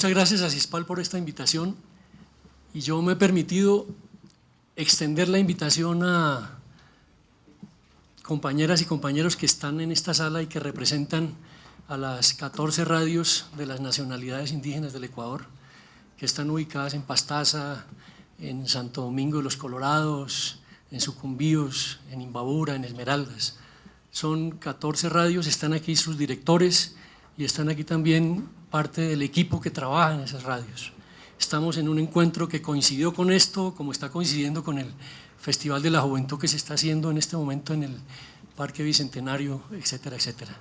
muchas gracias a CISPAL por esta invitación, y yo me he permitido extender la invitación a compañeras y compañeros que están en esta sala y que representan a las 14 radios de las nacionalidades indígenas del Ecuador, que están ubicadas en Pastaza, en Santo Domingo de los Colorados, en Sucumbíos, en Imbabura, en Esmeraldas. Son 14 radios, están aquí sus directores y están aquí también parte del equipo que trabaja en esas radios. Estamos en un encuentro que coincidió con esto, como está coincidiendo con el Festival de la Juventud que se está haciendo en este momento en el Parque Bicentenario, etcétera, etcétera.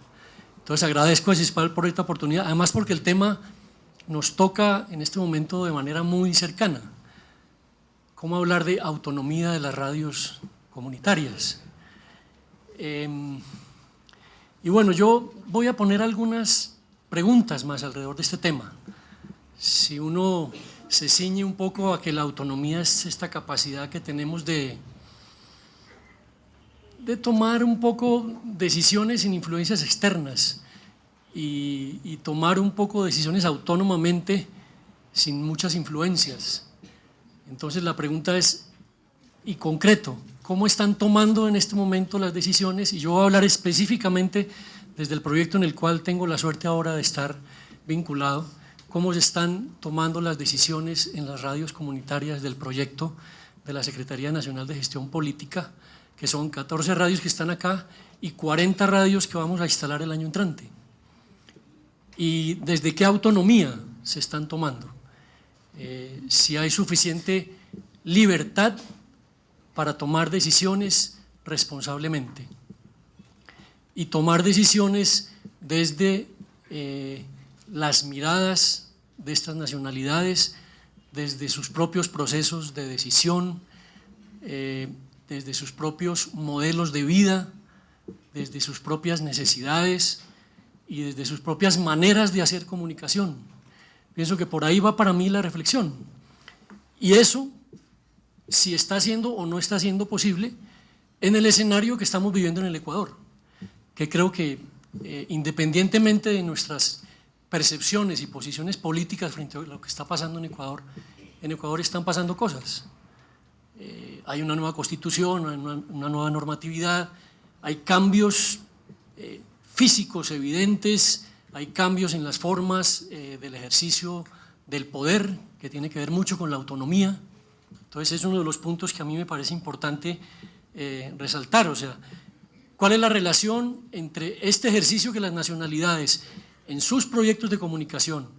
Entonces agradezco a CISPAL por esta oportunidad, además porque el tema nos toca en este momento de manera muy cercana. ¿Cómo hablar de autonomía de las radios comunitarias? Y bueno, yo voy a poner algunas preguntas más alrededor de este tema. Si uno se ciñe un poco a que la autonomía es esta capacidad que tenemos de tomar un poco decisiones sin influencias externas y tomar un poco decisiones autónomamente sin muchas influencias. Entonces la pregunta es, y concreto, ¿cómo están tomando en este momento las decisiones? Y yo voy a hablar específicamente desde el proyecto en el cual tengo la suerte ahora de estar vinculado, cómo se están tomando las decisiones en las radios comunitarias del proyecto de la Secretaría Nacional de Gestión Política, que son 14 radios que están acá y 40 radios que vamos a instalar el año entrante. Y desde qué autonomía se están tomando, si hay suficiente libertad para tomar decisiones responsablemente y tomar decisiones desde las miradas de estas nacionalidades, desde sus propios procesos de decisión, desde sus propios modelos de vida, desde sus propias necesidades y desde sus propias maneras de hacer comunicación. Pienso que por ahí va para mí la reflexión. Y eso, si está siendo o no está siendo posible en el escenario que estamos viviendo en el Ecuador, que creo que independientemente de nuestras percepciones y posiciones políticas frente a lo que está pasando en Ecuador están pasando cosas. Hay una nueva constitución, una nueva normatividad, hay cambios físicos evidentes, hay cambios en las formas del ejercicio del poder, que tiene que ver mucho con la autonomía. Entonces es uno de los puntos que a mí me parece importante resaltar, o sea, ¿cuál es la relación entre este ejercicio que las nacionalidades en sus proyectos de comunicación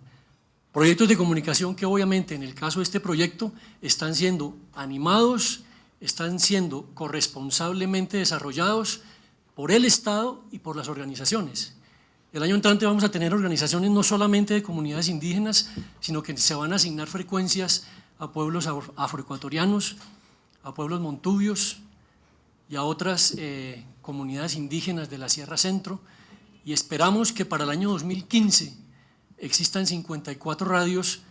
que obviamente en el caso de este proyecto están siendo animados, están siendo corresponsablemente desarrollados por el Estado y por las organizaciones? El año entrante vamos a tener organizaciones no solamente de comunidades indígenas, sino que se van a asignar frecuencias a pueblos afroecuatorianos, a pueblos montubios y a otras comunidades indígenas de la Sierra Centro, y esperamos que para el año 2015 existan 54 radios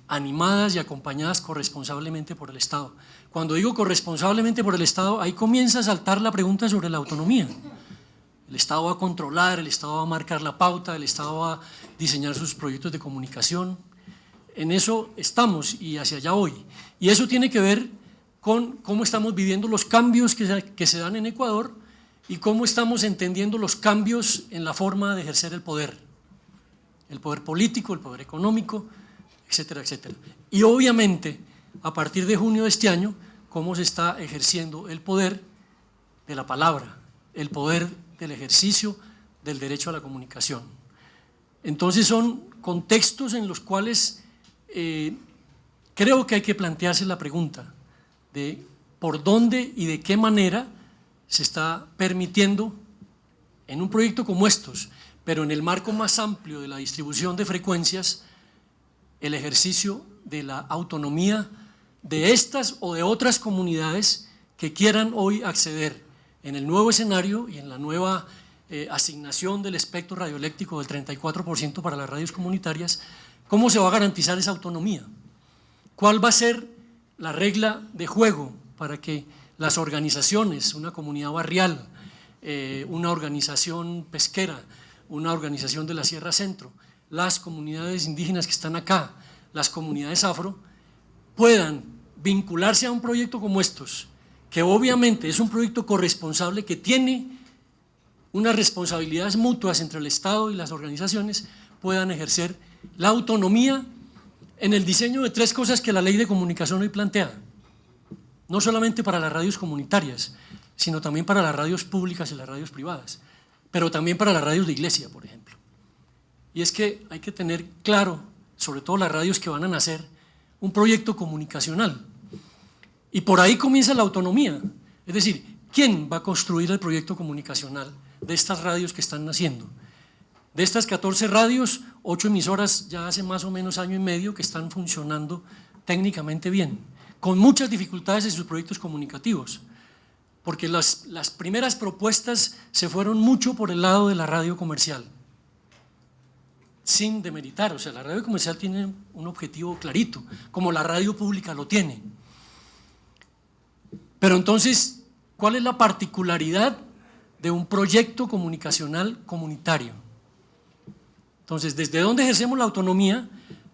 animadas y acompañadas corresponsablemente por el Estado. Cuando digo corresponsablemente por el Estado, ahí comienza a saltar la pregunta sobre la autonomía. El Estado va a controlar, el Estado va a marcar la pauta, el Estado va a diseñar sus proyectos de comunicación. En eso estamos y hacia allá voy. Y eso tiene que ver con cómo estamos viviendo los cambios que se dan en Ecuador y cómo estamos entendiendo los cambios en la forma de ejercer el poder político, el poder económico, etcétera, etcétera. Y obviamente, a partir de junio de este año, cómo se está ejerciendo el poder de la palabra, el poder del ejercicio del derecho a la comunicación. Entonces son contextos en los cuales creo que hay que plantearse la pregunta de por dónde y de qué manera se está permitiendo en un proyecto como estos, pero en el marco más amplio de la distribución de frecuencias, el ejercicio de la autonomía de estas o de otras comunidades que quieran hoy acceder en el nuevo escenario y en la nueva asignación del espectro radioeléctrico del 34% para las radios comunitarias. ¿Cómo se va a garantizar esa autonomía? ¿Cuál va a ser la regla de juego para que las organizaciones, una comunidad barrial, una organización pesquera, una organización de la Sierra Centro, las comunidades indígenas que están acá, las comunidades afro, puedan vincularse a un proyecto como estos, que obviamente es un proyecto corresponsable que tiene unas responsabilidades mutuas entre el Estado y las organizaciones, puedan ejercer la autonomía en el diseño de 3 cosas que la ley de comunicación hoy plantea, no solamente para las radios comunitarias, sino también para las radios públicas y las radios privadas, pero también para las radios de iglesia, por ejemplo. Y es que hay que tener claro, sobre todo las radios que van a nacer, un proyecto comunicacional. Y por ahí comienza la autonomía, es decir, ¿quién va a construir el proyecto comunicacional de estas radios que están naciendo? De estas 14 radios, 8 emisoras ya hace más o menos año y medio que están funcionando técnicamente bien, con muchas dificultades en sus proyectos comunicativos, porque las primeras propuestas se fueron mucho por el lado de la radio comercial, sin demeritar, o sea, la radio comercial tiene un objetivo clarito, como la radio pública lo tiene. Pero entonces, ¿cuál es la particularidad de un proyecto comunicacional comunitario? Entonces, ¿desde dónde ejercemos la autonomía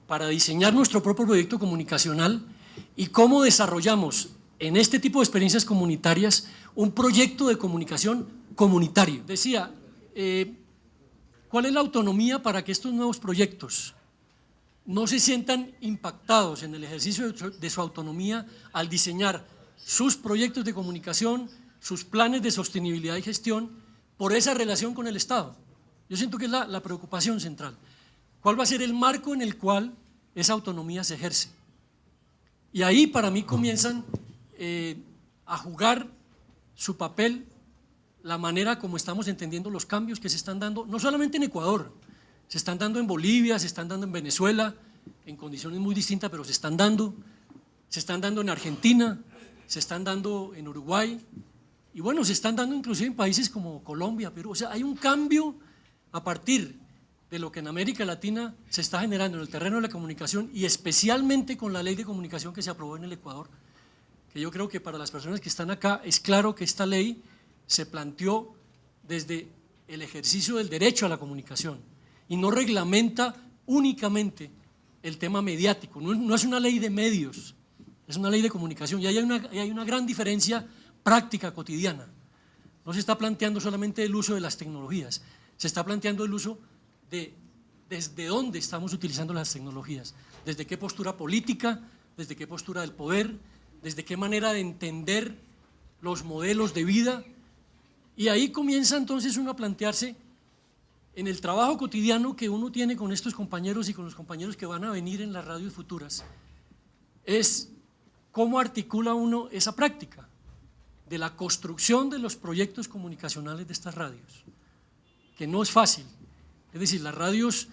para diseñar nuestro propio proyecto comunicacional y cómo desarrollamos en este tipo de experiencias comunitarias un proyecto de comunicación comunitario? Decía, ¿cuál es la autonomía para que estos nuevos proyectos no se sientan impactados en el ejercicio de su autonomía al diseñar sus proyectos de comunicación, sus planes de sostenibilidad y gestión por esa relación con el Estado? Yo siento que es la preocupación central. ¿Cuál va a ser el marco en el cual esa autonomía se ejerce? Y ahí para mí comienzan a jugar su papel la manera como estamos entendiendo los cambios que se están dando, no solamente en Ecuador, se están dando en Bolivia, se están dando en Venezuela, en condiciones muy distintas, pero se están dando en Argentina, se están dando en Uruguay, y bueno, se están dando inclusive en países como Colombia, Perú. O sea, hay un cambio a partir de lo que en América Latina se está generando en el terreno de la comunicación y especialmente con la ley de comunicación que se aprobó en el Ecuador, que yo creo que para las personas que están acá es claro que esta ley se planteó desde el ejercicio del derecho a la comunicación y no reglamenta únicamente el tema mediático, no es una ley de medios, es una ley de comunicación y hay una gran diferencia práctica cotidiana. No se está planteando solamente el uso de las tecnologías, se está planteando el uso de desde dónde estamos utilizando las tecnologías, desde qué postura política, desde qué postura del poder, desde qué manera de entender los modelos de vida. Y ahí comienza entonces uno a plantearse en el trabajo cotidiano que uno tiene con estos compañeros y con los compañeros que van a venir en las radios futuras, es cómo articula uno esa práctica de la construcción de los proyectos comunicacionales de estas radios, que no es fácil. Es decir, las radios,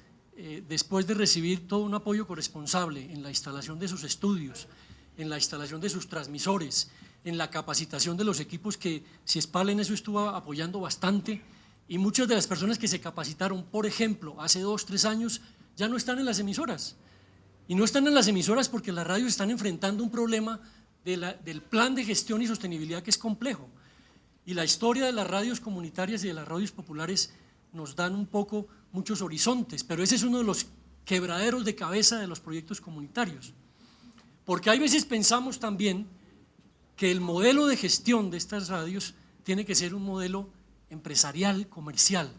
después de recibir todo un apoyo corresponsable en la instalación de sus estudios, en la instalación de sus transmisores, en la capacitación de los equipos que CIESPAL en eso estuvo apoyando bastante, y muchas de las personas que se capacitaron, por ejemplo, hace 2 o 3 años, ya no están en las emisoras. Y no están en las emisoras porque las radios están enfrentando un problema del plan de gestión y sostenibilidad que es complejo. Y la historia de las radios comunitarias y de las radios populares nos dan un poco muchos horizontes, pero ese es uno de los quebraderos de cabeza de los proyectos comunitarios. Porque hay veces pensamos también que el modelo de gestión de estas radios tiene que ser un modelo empresarial, comercial,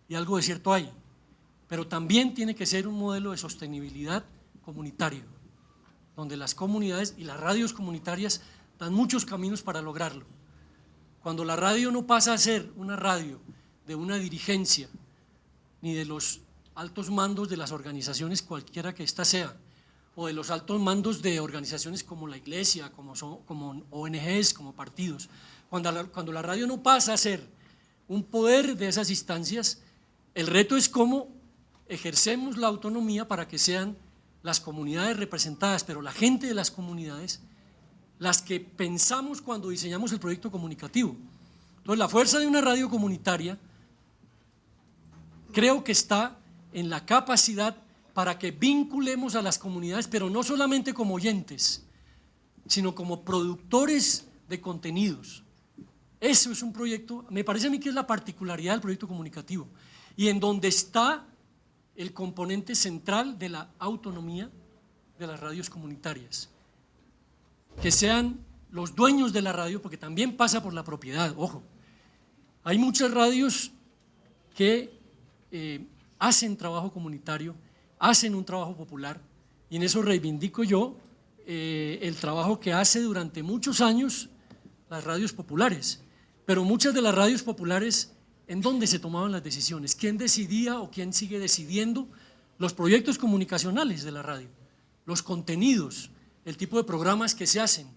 y algo de cierto hay, pero también tiene que ser un modelo de sostenibilidad comunitario, donde las comunidades y las radios comunitarias dan muchos caminos para lograrlo. Cuando la radio no pasa a ser una radio de una dirigencia, ni de los altos mandos de las organizaciones cualquiera que ésta sea, o de los altos mandos de organizaciones como la iglesia, como ONGs, como partidos, cuando la radio no pasa a ser un poder de esas instancias, el reto es cómo ejercemos la autonomía para que sean las comunidades representadas, pero la gente de las comunidades, las que pensamos cuando diseñamos el proyecto comunicativo. Entonces, la fuerza de una radio comunitaria creo que está en la capacidad para que vinculemos a las comunidades, pero no solamente como oyentes, sino como productores de contenidos. Eso es un proyecto, me parece a mí que es la particularidad del proyecto comunicativo, y en donde está el componente central de la autonomía de las radios comunitarias. Que sean los dueños de la radio, porque también pasa por la propiedad, ojo. Hay muchas radios que hacen trabajo comunitario, hacen un trabajo popular, y en eso reivindico yo el trabajo que hace durante muchos años las radios populares. Pero muchas de las radios populares, ¿en dónde se tomaban las decisiones? ¿Quién decidía o quién sigue decidiendo los proyectos comunicacionales de la radio? Los contenidos, el tipo de programas que se hacen,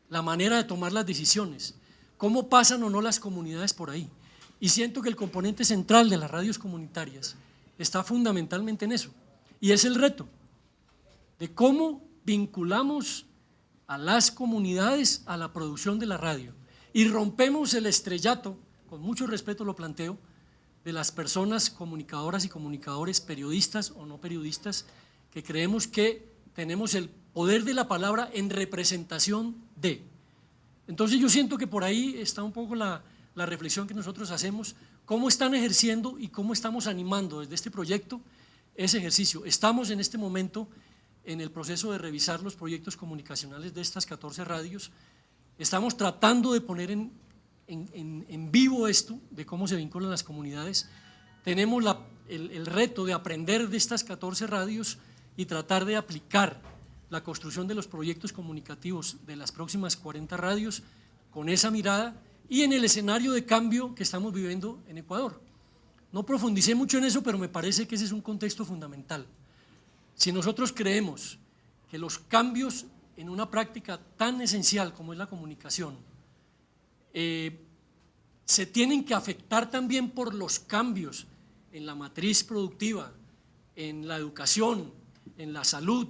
la manera de tomar las decisiones, cómo pasan o no las comunidades por ahí. Y siento que el componente central de las radios comunitarias está fundamentalmente en eso, y es el reto de cómo vinculamos a las comunidades a la producción de la radio y rompemos el estrellato, con mucho respeto lo planteo, de las personas comunicadoras y comunicadores, periodistas o no periodistas, que creemos que tenemos el poder de la palabra en representación de. Entonces yo siento que por ahí está un poco la reflexión que nosotros hacemos, cómo están ejerciendo y cómo estamos animando desde este proyecto ese ejercicio. Estamos en este momento en el proceso de revisar los proyectos comunicacionales de estas 14 radios, estamos tratando de poner en vivo esto, de cómo se vinculan las comunidades. Tenemos el reto de aprender de estas 14 radios y tratar de aplicar la construcción de los proyectos comunicativos de las próximas 40 radios con esa mirada y en el escenario de cambio que estamos viviendo en Ecuador. No profundicé mucho en eso, pero me parece que ese es un contexto fundamental. Si nosotros creemos que los cambios en una práctica tan esencial como es la comunicación se tienen que afectar también por los cambios en la matriz productiva, en la educación, en la salud,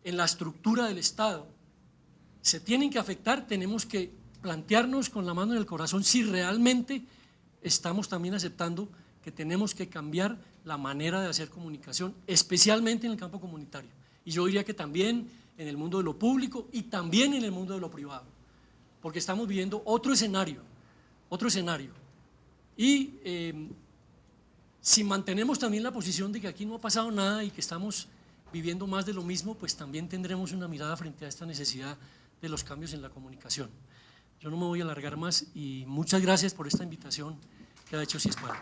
en la estructura del Estado, se tienen que afectar, tenemos que plantearnos con la mano en el corazón si realmente estamos también aceptando que tenemos que cambiar la manera de hacer comunicación, especialmente en el campo comunitario. Y yo diría que también en el mundo de lo público y también en el mundo de lo privado, porque estamos viviendo otro escenario. Y si mantenemos también la posición de que aquí no ha pasado nada y que estamos viviendo más de lo mismo, pues también tendremos una mirada frente a esta necesidad de los cambios en la comunicación. Yo no me voy a alargar más y muchas gracias por esta invitación que ha hecho CIESPAL.